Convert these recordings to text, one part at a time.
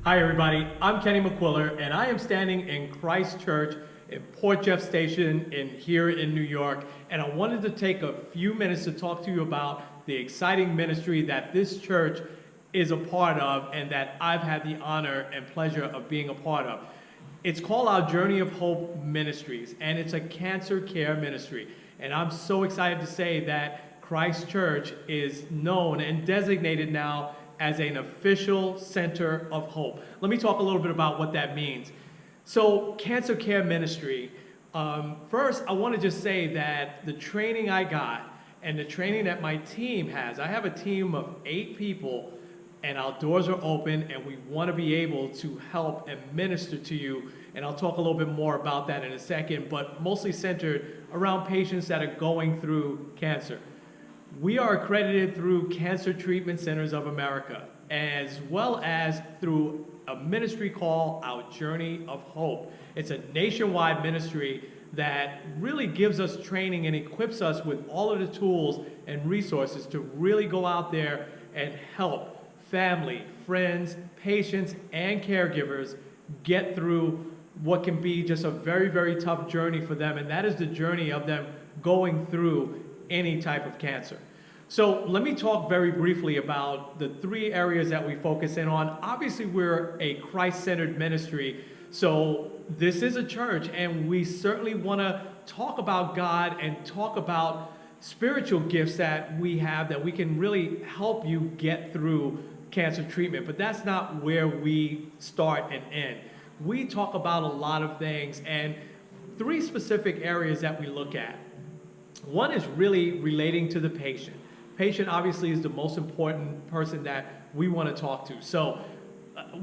Hi everybody, I'm Kenny McQuiller and I am standing in Christ Church in Port Jeff Station here in New York, and I wanted to take a few minutes to talk to you about the exciting ministry that this church is a part of and that I've had the honor and pleasure of being a part of. It's called our Journey of Hope Ministries, and it's a cancer care ministry. And I'm so excited to say that Christ Church is known and designated now as an official center of hope. Let me talk a little bit about what that means. So, cancer care ministry, first I want to just say that the training I got and the training that my team has, I have a team of 8 people and our doors are open and we want to be able to help and minister to you, and I'll talk a little bit more about that in a second, but mostly centered around patients that are going through cancer. We are accredited through Cancer Treatment Centers of America, as well as through a ministry called Our Journey of Hope. It's a nationwide ministry that really gives us training and equips us with all of the tools and resources to really go out there and help family, friends, patients, and caregivers get through what can be just a very, very tough journey for them, and that is the journey of them going through any type of cancer. So let me talk very briefly about the 3 areas that we focus in on. Obviously, we're a Christ-centered ministry, so this is a church, and we certainly want to talk about God and talk about spiritual gifts that we have that we can really help you get through cancer treatment. But that's not where we start and end. We talk about a lot of things, and 3 specific areas that we look at. One is really relating to the patient. Patient obviously is the most important person that we want to talk to. So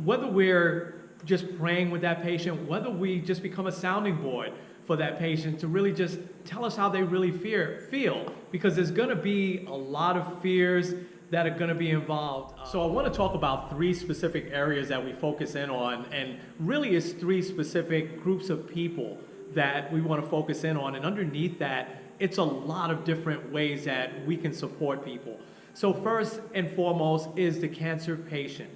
whether we're just praying with that patient, whether we just become a sounding board for that patient to really just tell us how they really feel, because there's going to be a lot of fears that are going to be involved. So I want to talk about 3 specific areas that we focus in on, and really it's 3 specific groups of people that we want to focus in on, and underneath that, it's a lot of different ways that we can support people. So first and foremost is the cancer patient.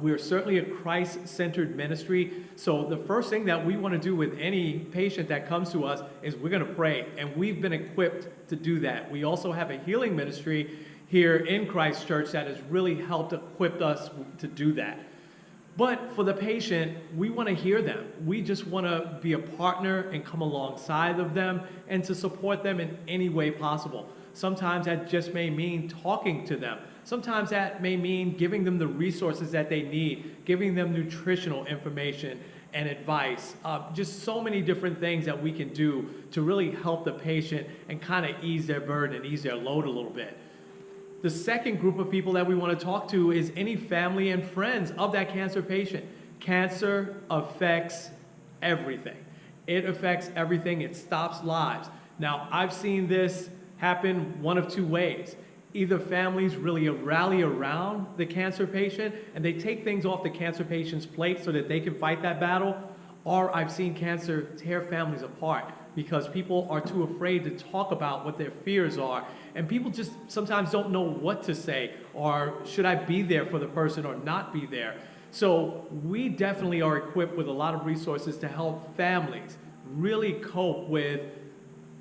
We're certainly a Christ-centered ministry, so the first thing that we want to do with any patient that comes to us is we're going to pray, and we've been equipped to do that. We also have a healing ministry here in Christ Church that has really helped equip us to do that. But for the patient, we want to hear them. We just want to be a partner and come alongside of them and to support them in any way possible. Sometimes that just may mean talking to them. Sometimes that may mean giving them the resources that they need, giving them nutritional information and advice. Just so many different things that we can do to really help the patient and kind of ease their burden and ease their load a little bit. The second group of people that we want to talk to is any family and friends of that cancer patient. Cancer affects everything. It affects everything. It stops lives. Now, I've seen this happen one of 2 ways. Either families really rally around the cancer patient and they take things off the cancer patient's plate so that they can fight that battle, or I've seen cancer tear families apart because people are too afraid to talk about what their fears are. And people just sometimes don't know what to say, or should I be there for the person or not be there? So we definitely are equipped with a lot of resources to help families really cope with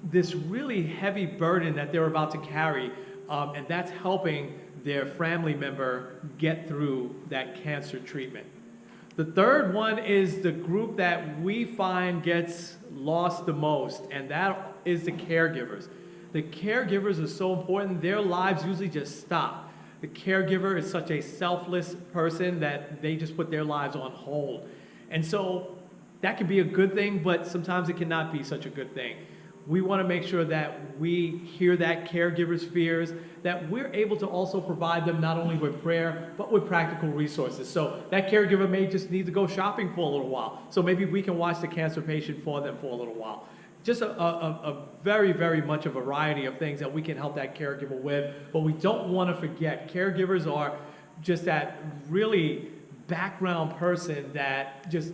this really heavy burden that they're about to carry, and that's helping their family member get through that cancer treatment. The third one is the group that we find gets lost the most, and that is the caregivers. The caregivers are so important. Their lives usually just stop. The caregiver is such a selfless person that they just put their lives on hold. And so that can be a good thing, but sometimes it cannot be such a good thing. We want to make sure that we hear that caregiver's fears, that we're able to also provide them not only with prayer, but with practical resources. So that caregiver may just need to go shopping for a little while. So maybe we can watch the cancer patient for them for a little while. Just a very, very much a variety of things that we can help that caregiver with. But we don't want to forget, caregivers are just that really background person that just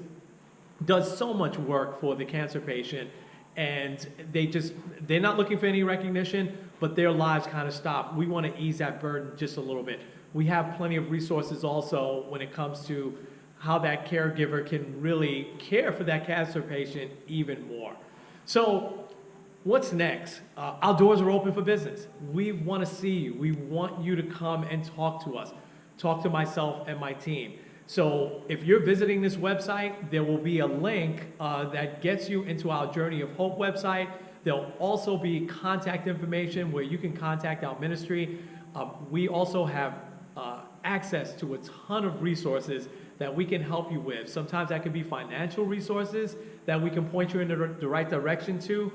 does so much work for the cancer patient, and they're not looking for any recognition, but their lives kind of stop. We want to ease that burden just a little bit. We have plenty of resources also when it comes to how that caregiver can really care for that cancer patient even more. So what's next? Our doors are open for business. We want to see you. We want you to come and talk to us, talk to myself and my team. So if you're visiting this website, there will be a link that gets you into our Journey of Hope website. There'll also be contact information where you can contact our ministry. We also have access to a ton of resources that we can help you with. Sometimes that could be financial resources that we can point you in the right direction to.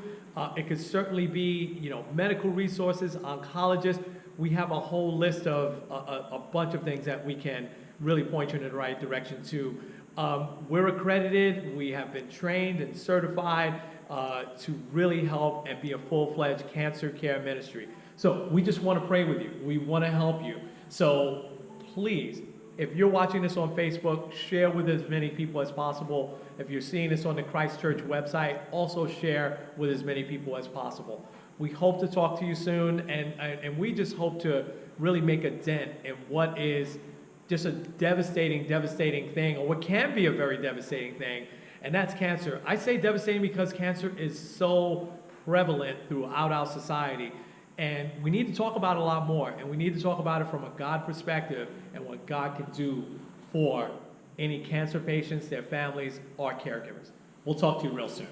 It could certainly be, medical resources, oncologists. We have a whole list of a bunch of things that we can really point you in the right direction to. We're accredited. We have been trained and certified to really help and be a full-fledged cancer care ministry. So we just want to pray with you. We want to help you. So please, if you're watching this on Facebook, share with as many people as possible. If you're seeing this on the Christ Church website, also share with as many people as possible. We hope to talk to you soon, and we just hope to really make a dent in what is just a devastating thing, or what can be a very devastating thing, and that's cancer. I say devastating because cancer is so prevalent throughout our society. And we need to talk about it a lot more, and we need to talk about it from a God perspective and what God can do for any cancer patients, their families, or caregivers. We'll talk to you real soon.